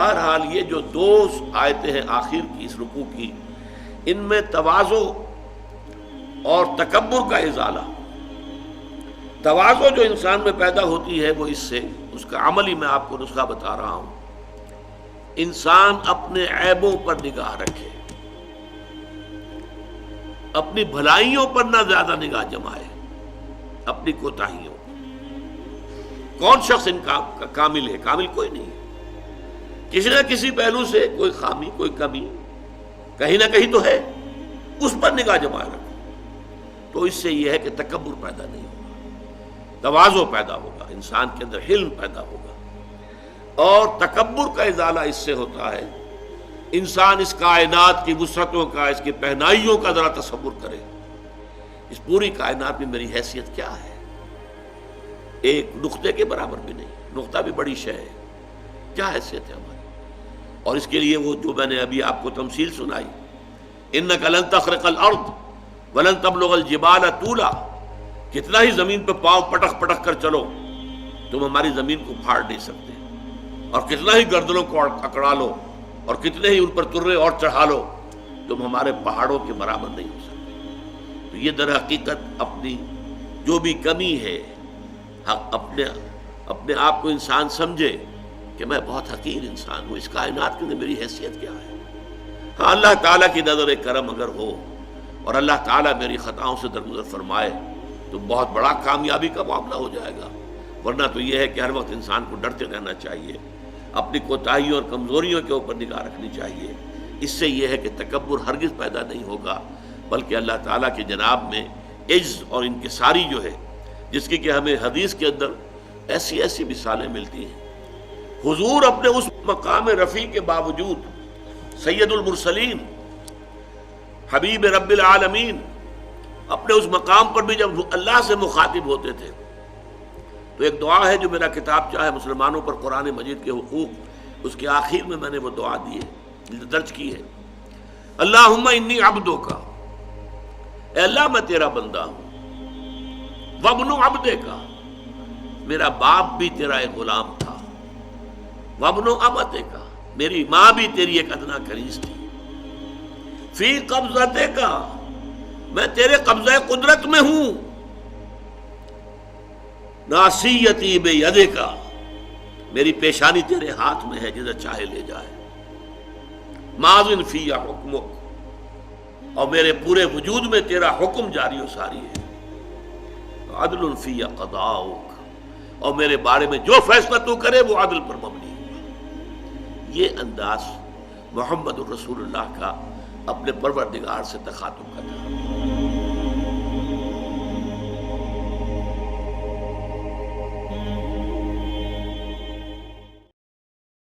بہرحال یہ جو دو آیتیں ہیں آخر کی اس رکوع کی، ان میں تواضع اور تکبر کا ازالہ، تواضع جو انسان میں پیدا ہوتی ہے وہ اس سے، اس کا عملی میں آپ کو نسخہ بتا رہا ہوں، انسان اپنے عیبوں پر نگاہ رکھے، اپنی بھلائیوں پر نہ زیادہ نگاہ جمائے، اپنی کوتاہیوں۔ کون شخص ان کا کامل ہے؟ کامل کوئی نہیں، کسی نہ کسی پہلو سے کوئی خامی، کوئی کمی کہیں نہ کہیں تو ہے، اس پر نگاہ جمائے رکھو، تو اس سے یہ ہے کہ تکبر پیدا نہیں ہوگا، تواضع پیدا ہوگا، انسان کے اندر حلم پیدا ہوگا، اور تکبر کا ازالہ اس سے ہوتا ہے، انسان اس کائنات کی وسعتوں کا، اس کی پہنائیوں کا ذرا تصور کرے، اس پوری کائنات میں میری حیثیت کیا ہے؟ ایک نقطے کے برابر بھی نہیں، نقطہ بھی بڑی شے ہے، کیا حیثیت ہے ہماری؟ اور اس کے لیے وہ جو میں نے ابھی آپ کو تمثیل سنائی، اِنَّكَ لَن تَخْرِقَ الْأَرْضَ وَلَن تَبْلُغَ الْجِبَالَ طُولًا، کتنا ہی زمین پہ پاؤں پٹک پٹک کر چلو تم ہماری زمین کو پھاڑ نہیں سکتے، اور کتنا ہی گردنوں کو اکڑا لو اور کتنے ہی ان پر ترے اور چڑھا لو تم ہمارے پہاڑوں کے برابر نہیں ہو سکتے۔ تو یہ در حقیقت اپنی جو بھی کمی ہے، اپنے آپ کو انسان سمجھے کہ میں بہت حقیر انسان ہوں، اس کائنات کے اندر میری حیثیت کیا ہے۔ ہاں، اللہ تعالیٰ کی نظر کرم اگر ہو اور اللہ تعالیٰ میری خطاؤں سے درگزر فرمائے تو بہت بڑا کامیابی کا معاملہ ہو جائے گا، ورنہ تو یہ ہے کہ ہر وقت انسان کو ڈرتے رہنا چاہیے، اپنی کوتاہیوں اور کمزوریوں کے اوپر نگاہ رکھنی چاہیے۔ اس سے یہ ہے کہ تکبر ہرگز پیدا نہیں ہوگا، بلکہ اللہ تعالیٰ کے جناب میں عجز اور انکساری جو ہے، جس کی کہ ہمیں حدیث کے اندر ایسی ایسی مثالیں ملتی ہیں۔ حضور اپنے اس مقام رفیع کے باوجود، سید المرسلین، حبیب رب العالمین، اپنے اس مقام پر بھی جب اللہ سے مخاطب ہوتے تھے تو ایک دعا ہے جو میرا کتاب چاہے مسلمانوں پر قرآن مجید کے حقوق، اس کے آخر میں نے وہ دعا دی ہے، درج کی ہے، اللہم انی عبدک، اے اللہ میں تیرا بندہ ہوں، وابن عبدک، میرا باپ بھی تیرا ایک غلام تھا، وابن امتک، میری ماں بھی تیری ایک ادنا کنیز تھی، فی قبضتک، میں تیرے قبضہ قدرت میں ہوں، ناصیتی بیدک، میری پیشانی تیرے ہاتھ میں ہے، جدھر چاہے لے جائے، ماضٍ فی حکمک، اور میرے پورے وجود میں تیرا حکم جاری و ساری ہے، عدل فی قضاؤک، اور میرے بارے میں جو فیصلہ تو کرے وہ عدل پر مبنی ہے۔ یہ انداز محمد الرسول اللہ کا اپنے پروردگار سے تخاطب کا تھا۔